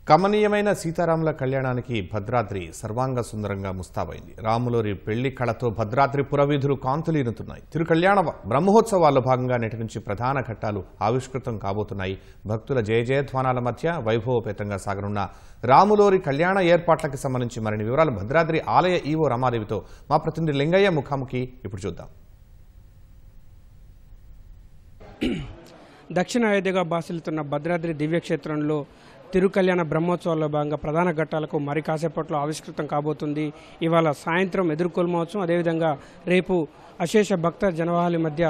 కమనీయమైన సీతారాముల కళ్యాణానికి భద్రాద్రి సర్వాంగ సుందరంగా ముస్తాబైంది. రాములోరి పెళ్లి కళతో భద్రాద్రి పురవీధులు కాంతులీనుతున్నాయి. తిరుకళ్యాణ బ్రహ్మోత్సవాల్లో భాగంగా నేటి నుంచి ప్రధాన ఘట్టాలు ఆవిష్కృతం కాబోతున్నాయి. భక్తుల జయజయధ్వానాల మధ్య వైభవపేతంగా సాగనున్న రాములోరి కళ్యాణ ఏర్పాట్లకు సంబంధించి మరిన్ని వివరాలు భద్రాద్రి ఆలయ ఈవో రమాదేవితో మా ప్రతినిధి లింగయ్య ముఖాముఖి ఇప్పుడు చూద్దాం. దక్షిణ అయోధ్యగా బాసిల్లుతున్న భద్రాద్రి దివ్యక్షేత్రంలో తిరుకళ్యాణ బ్రహ్మోత్సవాల్లో భాగంగా ప్రధాన ఘట్టాలకు మరి కాసేపట్లో ఆవిష్కృతం కాబోతుంది. ఇవాళ సాయంత్రం ఎదుర్కొలు మహోత్సవం, అదేవిధంగా రేపు అశేష భక్త జనవాహుల మధ్య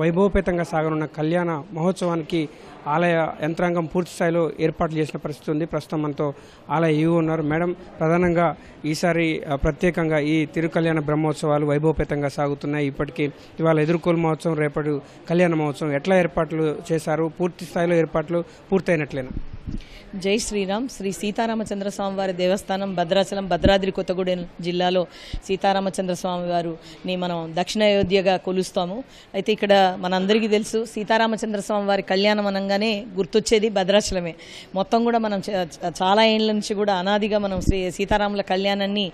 వైభవపేతంగా సాగనున్న కళ్యాణ మహోత్సవానికి ఆలయ యంత్రాంగం పూర్తి స్థాయిలో ఏర్పాట్లు చేసిన పరిస్థితి ఉంది. ప్రస్తుతం మనతో ఆలయ ఈవో ఉన్నారు. మేడం, ప్రధానంగా ఈసారి ప్రత్యేకంగా ఈ తిరుకళ్యాణ బ్రహ్మోత్సవాలు వైభవపేతంగా సాగుతున్నాయి. ఇప్పటికీ ఇవాళ ఎదుర్కోలు మహోత్సవం, రేపటి కళ్యాణ మహోత్సవం ఎట్లా ఏర్పాట్లు చేశారు? పూర్తి స్థాయిలో ఏర్పాట్లు పూర్తయినట్లేనా? జై శ్రీరామ్. శ్రీ సీతారామచంద్ర స్వామి వారి దేవస్థానం భద్రాచలం, భద్రాద్రి కొత్తగూడెం జిల్లాలో సీతారామచంద్ర స్వామి వారిని మనం దక్షిణ అయోధ్యగా కొలుస్తాము. అయితే ఇక్కడ మనందరికీ తెలుసు, సీతారామచంద్ర స్వామి వారి కళ్యాణం అనగానే గుర్తొచ్చేది భద్రాచలమే. మొత్తం కూడా మనం చాలా ఏళ్ళ నుంచి కూడా అనాదిగా మనం సీతారాముల కళ్యాణాన్ని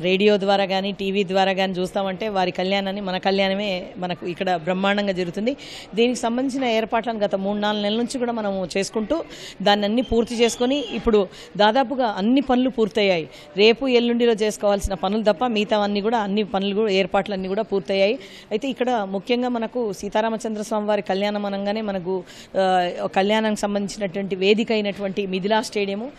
రేడియో ద్వారా కానీ టీవీ ద్వారా కానీ చూస్తామంటే వారి కళ్యాణాన్ని, మన కళ్యాణమే మనకు ఇక్కడ బ్రహ్మాండంగా జరుగుతుంది. దీనికి సంబంధించిన ఏర్పాట్లను గత 3-4 నెలల నుంచి కూడా మనం చేసుకుంటూ దాన్ని అన్ని పూర్తి చేసుకొని ఇప్పుడు దాదాపుగా అన్ని పనులు పూర్తయ్యాయి. రేపు ఎల్లుండిలో చేసుకోవాల్సిన పనులు తప్ప మిగతా అన్ని కూడా అన్ని పనులు కూడా ఏర్పాట్లన్నీ కూడా పూర్తయ్యాయి. అయితే ఇక్కడ ముఖ్యంగా మనకు సీతారామచంద్ర స్వామి వారి కళ్యాణం అనగానే మనకు కళ్యాణానికి సంబంధించినటువంటి వేదిక అయినటువంటి మిథిలా స్టేడియము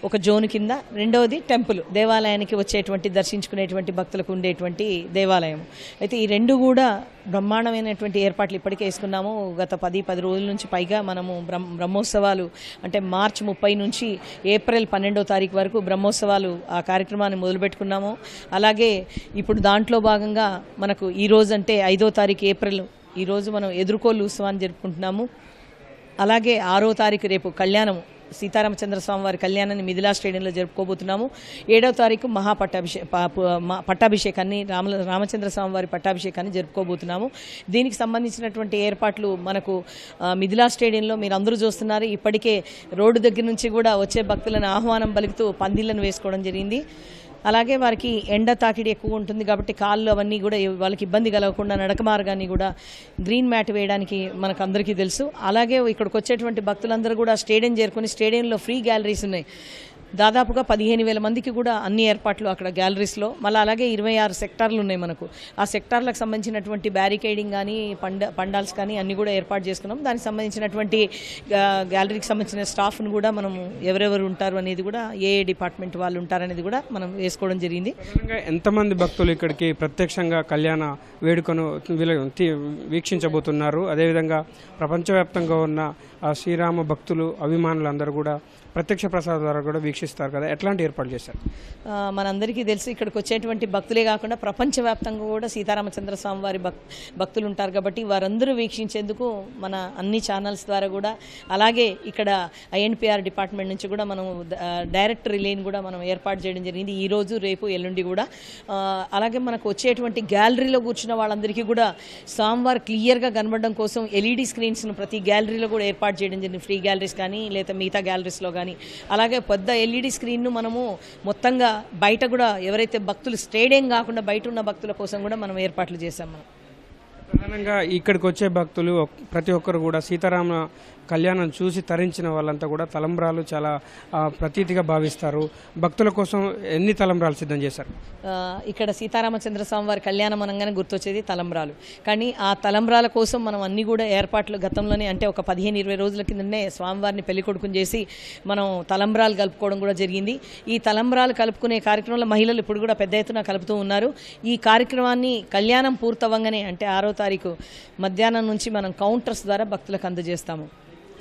ఒక జోన్ కింద, రెండవది టెంపుల్, దేవాలయానికి వచ్చేటువంటి దర్శించుకునేటువంటి భక్తులకు ఉండేటువంటి దేవాలయం. అయితే ఈ రెండు కూడా బ్రహ్మాండమైనటువంటి ఏర్పాట్లు ఇప్పటికే వేసుకున్నాము. గత 10 రోజుల నుంచి పైగా మనము బ్రహ్మోత్సవాలు అంటే మార్చి 30 నుంచి ఏప్రిల్ 12వ తారీఖు వరకు బ్రహ్మోత్సవాలు ఆ కార్యక్రమాన్ని మొదలుపెట్టుకున్నాము. అలాగే ఇప్పుడు దాంట్లో భాగంగా మనకు ఈరోజు అంటే 5వ తారీఖు ఏప్రిల్, ఈరోజు మనం ఎదుర్కోలు ఉత్సవాన్ని జరుపుకుంటున్నాము. అలాగే 6వ తారీఖు రేపు కళ్యాణము, సీతారామచంద్ర స్వామి వారి కళ్యాణాన్ని మిథిలా స్టేడియంలో జరుపుకోబోతున్నాము. 7వ తారీఖు పట్టాభిషేకాన్ని రామచంద్ర స్వామి వారి పట్టాభిషేకాన్ని జరుపుకోబోతున్నాము. దీనికి సంబంధించినటువంటి ఏర్పాట్లు మనకు మిథిలా స్టేడియంలో మీరు అందరూ చూస్తున్నారు. ఇప్పటికే రోడ్డు దగ్గర నుంచి కూడా వచ్చే భక్తులను ఆహ్వానం పలుకుతూ పందిళ్లను వేసుకోవడం జరిగింది. అలాగే వారికి ఎండ తాకిడి ఎక్కువ ఉంటుంది కాబట్టి కాళ్ళు అవన్నీ కూడా వాళ్ళకి ఇబ్బంది కలగకుండా నడక మార్గాన్ని కూడా గ్రీన్ మ్యాట్ వేయడానికి మనకు అందరికీ తెలుసు. అలాగే ఇక్కడికి వచ్చేటువంటి భక్తులందరూ కూడా స్టేడియం చేరుకొని స్టేడియంలో ఫ్రీ గ్యాలరీస్ ఉన్నాయి. దాదాపుగా 15,000 మందికి కూడా అన్ని ఏర్పాట్లు అక్కడ గ్యాలరీస్లో. మళ్ళీ అలాగే 26 సెక్టార్లు ఉన్నాయి మనకు. ఆ సెక్టార్లకు సంబంధించినటువంటి బ్యారికేడింగ్ కానీ పండాల్స్ కానీ అన్నీ కూడా ఏర్పాటు చేసుకున్నాం. దానికి సంబంధించినటువంటి గ్యాలరీకి సంబంధించిన స్టాఫ్ను కూడా మనం ఎవరెవరు ఉంటారు అనేది కూడా ఏ డిపార్ట్మెంట్ వాళ్ళు ఉంటారనేది కూడా మనం వేసుకోవడం జరిగింది. ఎంతమంది భక్తులు ఇక్కడికి ప్రత్యక్షంగా కళ్యాణ వేడుకను వీక్షించబోతున్నారు? అదేవిధంగా ప్రపంచవ్యాప్తంగా ఉన్న శ్రీరామ భక్తులు, అభిమానులు అందరూ కూడా ప్రత్యక్ష ప్రసాదం ద్వారా కూడా వీక్షిస్తారు కదా, ఎట్లాంటి ఏర్పాటు చేశారు? మనందరికీ తెలుసు, ఇక్కడికి వచ్చేటువంటి భక్తులే కాకుండా ప్రపంచవ్యాప్తంగా కూడా సీతారామచంద్ర స్వామి వారి భక్తులు ఉంటారు కాబట్టి వారందరూ వీక్షించేందుకు మన అన్ని ఛానల్స్ ద్వారా కూడా, అలాగే ఇక్కడ INPR డిపార్ట్మెంట్ నుంచి కూడా మనం డైరెక్ట్ రిలేని కూడా మనం ఏర్పాటు చేయడం జరిగింది ఈరోజు, రేపు, ఎల్లుండి కూడా. అలాగే మనకు వచ్చేటువంటి గ్యాలరీలో కూర్చున్న వాళ్ళందరికీ కూడా స్వామివారు క్లియర్గా కనబడడం కోసం LED స్క్రీన్స్ను ప్రతి గ్యాలరీలో కూడా ఏర్పాటు చేయడం జరిగింది. ఫ్రీ గ్యాలరీస్ కానీ లేదా మిగతా గ్యాలరీస్లో కానీ. అలాగే పెద్ద LED స్క్రీన్ను మనము మొత్తంగా బయట కూడా ఎవరైతే భక్తులు స్టేడియం కాకుండా బయట ఉన్న భక్తుల కోసం కూడా మనం ఏర్పాట్లు చేశాం. మనం ప్రధానంగా ఇక్కడికి వచ్చే భక్తులు ప్రతి ఒక్కరు కూడా సీతారామ కళ్యాణం చూసి తరించిన వాళ్ళంతా కూడా తలంబ్రాలు చాలా ప్రతీతిగా భావిస్తారు. భక్తుల కోసం ఎన్ని తలంబ్రాలు సిద్ధం చేశారు? ఇక్కడ సీతారామచంద్ర స్వామి వారి కళ్యాణం అనగానే గుర్తొచ్చేది తలంబ్రాలు. కానీ ఆ తలంబ్రాల కోసం మనం అన్ని కూడా ఏర్పాట్లు గతంలోనే అంటే ఒక 15-20 రోజుల కిందనే స్వామివారిని పెళ్లి కొడుకుని చేసి మనం తలంబ్రాలు కలుపుకోవడం కూడా జరిగింది. ఈ తలంబ్రాలు కలుపుకునే కార్యక్రమంలో మహిళలు ఇప్పుడు కూడా పెద్ద ఎత్తున కలుపుతూ ఉన్నారు. ఈ కార్యక్రమాన్ని కళ్యాణం పూర్తవ్వగానే అంటే 6వ తారీఖు మధ్యాహ్నం నుంచి మనం కౌంటర్స్ ద్వారా భక్తులకు అందజేస్తాము.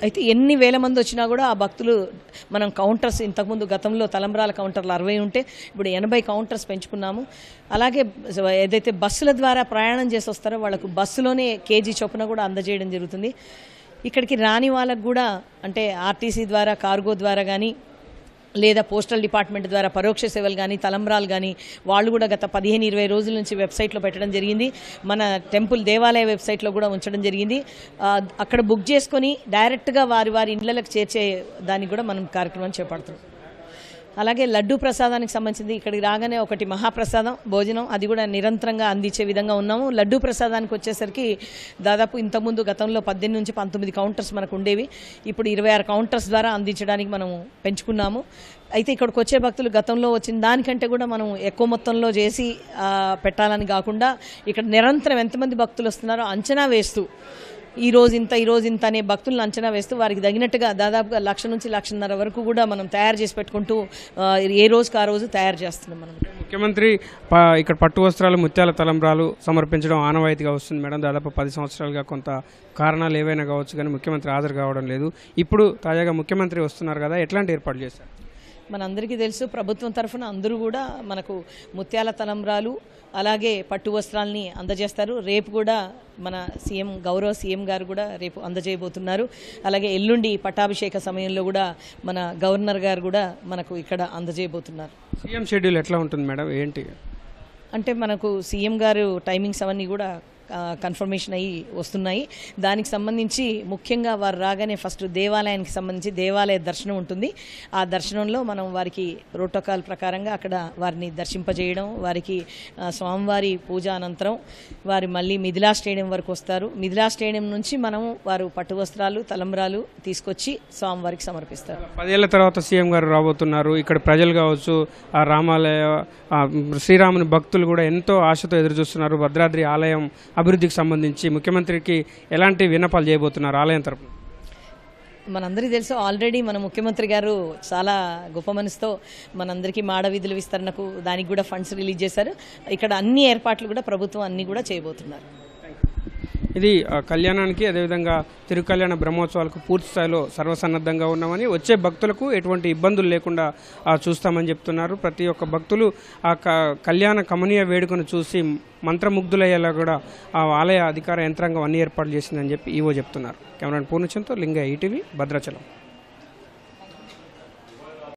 అయితే ఎన్ని వేల మంది వచ్చినా కూడా ఆ భక్తులు మనం కౌంటర్స్, ఇంతకుముందు గతంలో తలంబ్రాల కౌంటర్లు 60 ఉంటే ఇప్పుడు 80 కౌంటర్స్ పెంచుకున్నాము. అలాగే ఏదైతే బస్సుల ద్వారా ప్రయాణం చేసి వస్తారో వాళ్ళకు బస్సులోనే కేజీ చొప్పున కూడా అందజేయడం జరుగుతుంది. ఇక్కడికి రాని వాళ్ళకు కూడా అంటే RTC ద్వారా, కార్గో ద్వారా కానీ లేదా పోస్టల్ డిపార్ట్మెంట్ ద్వారా పరోక్ష సేవలు కానీ తలంబ్రాలు కానీ వాళ్ళు కూడా గత 15-20 రోజుల నుంచి వెబ్సైట్లో పెట్టడం జరిగింది. మన టెంపుల్ దేవాలయ వెబ్సైట్లో కూడా ఉంచడం జరిగింది. అక్కడ బుక్ చేసుకొని డైరెక్ట్గా వారి ఇండ్లకు చేర్చే దానికి కూడా మనం కార్యక్రమం చేపడుతున్నాం. అలాగే లడ్డూ ప్రసాదానికి సంబంధించింది ఇక్కడికి రాగానే ఒకటి మహాప్రసాదం భోజనం అది కూడా నిరంతరంగా అందించే విధంగా ఉన్నాము. లడ్డూ ప్రసాదానికి వచ్చేసరికి దాదాపు ఇంతకుముందు గతంలో 18 నుంచి 19 కౌంటర్స్ మనకు ఉండేవి. ఇప్పుడు 26 కౌంటర్స్ ద్వారా అందించడానికి మనం పెంచుకున్నాము. అయితే ఇక్కడికి వచ్చే భక్తులు గతంలో వచ్చిన దానికంటే కూడా మనం ఎక్కువ మొత్తంలో చేసి పెట్టాలని కాకుండా ఇక్కడ నిరంతరం ఎంతమంది భక్తులు వస్తున్నారో అంచనా వేస్తూ ఈ రోజు ఇంత అనే భక్తులను అంచనా వేస్తూ వారికి తగినట్టుగా దాదాపుగా 1,00,000 నుంచి 1,50,000 వరకు కూడా మనం తయారు చేసి పెట్టుకుంటూ ఏ రోజుకి ఆ రోజు తయారు చేస్తున్నాం. మనం ముఖ్యమంత్రి ఇక్కడ పట్టు వస్త్రాలు ముత్యాల తలంబ్రాలు సమర్పించడం ఆనవాయితీగా వస్తుంది మేడం. దాదాపు 10 సంవత్సరాలుగా కొంత కారణాలు ఏవైనా కావచ్చు కానీ ముఖ్యమంత్రి హాజరు కావడం లేదు. ఇప్పుడు తాజాగా ముఖ్యమంత్రి వస్తున్నారు కదా, ఎట్లాంటి ఏర్పాట్లు చేశారు? మనందరికీ తెలుసు ప్రభుత్వం తరఫున అందరూ కూడా మనకు ముత్యాల తలంబ్రాలు అలాగే పట్టు వస్త్రాలని అందజేస్తారు. రేపు కూడా మన గౌరవ సీఎం గారు కూడా రేపు అందజేయబోతున్నారు. అలాగే ఎల్లుండి పట్టాభిషేక సమయంలో కూడా మన గవర్నర్ గారు కూడా మనకు ఇక్కడ అందజేయబోతున్నారు. సీఎం షెడ్యూల్ ఎట్లా ఉంటుంది మేడం? ఏంటి అంటే మనకు సీఎం గారు టైమింగ్స్ అవన్నీ కూడా కన్ఫర్మేషన్ అయ్యి వస్తున్నాయి. దానికి సంబంధించి ముఖ్యంగా వారు రాగానే ఫస్ట్ దేవాలయానికి సంబంధించి దేవాలయ దర్శనం ఉంటుంది. ఆ దర్శనంలో మనం వారికి ప్రోటోకాల్ ప్రకారంగా అక్కడ వారిని దర్శింపజేయడం, వారికి స్వామివారి పూజ అనంతరం వారి మళ్ళీ మిథిలా స్టేడియం వరకు వస్తారు. మిథిలా స్టేడియం నుంచి మనము వారు పట్టు వస్త్రాలు తలంబ్రాలు తీసుకొచ్చి స్వామివారికి సమర్పిస్తారు. 10 ఏళ్ల తర్వాత సీఎం గారు రాబోతున్నారు. ఇక్కడ ప్రజలు కావచ్చు, ఆ రామాలయ శ్రీరాముని భక్తులు కూడా ఎంతో ఆశతో ఎదురుచూస్తున్నారు. భద్రాద్రి ఆలయం అభివృద్ధికి సంబంధించి ముఖ్యమంత్రికి ఎలాంటి విన్నపాలు చేయబోతున్నారు ఆలయం తరపున? మనందరికీ తెలుసు ఆల్రెడీ మన ముఖ్యమంత్రి గారు చాలా గొప్ప మనసుతో మనందరికీ మాడ వీధుల విస్తరణకు దానికి కూడా ఫండ్స్ రిలీజ్ చేశారు. ఇక్కడ అన్ని ఏర్పాట్లు కూడా ప్రభుత్వం అన్ని కూడా చేయబోతున్నారు. ఇది కళ్యాణానికి అదేవిధంగా తిరుకళ్యాణ బ్రహ్మోత్సవాలకు పూర్తి స్థాయిలో సర్వసన్నద్ధంగా ఉన్నామని, వచ్చే భక్తులకు ఎటువంటి ఇబ్బందులు లేకుండా చూస్తామని చెప్తున్నారు. ప్రతి ఒక్క భక్తులు ఆ కళ్యాణ కమనీయ వేడుకను చూసి మంత్రముగ్ధులయ్యేలా కూడా ఆ ఆలయ అధికార యంత్రాంగం అన్ని ఏర్పాట్లు చేసిందని చెప్పి ఈవో చెప్తున్నారు. కెమెరామెన్ పూర్ణచంద్రతో లింగ ఈటీవీ భద్రాచలం.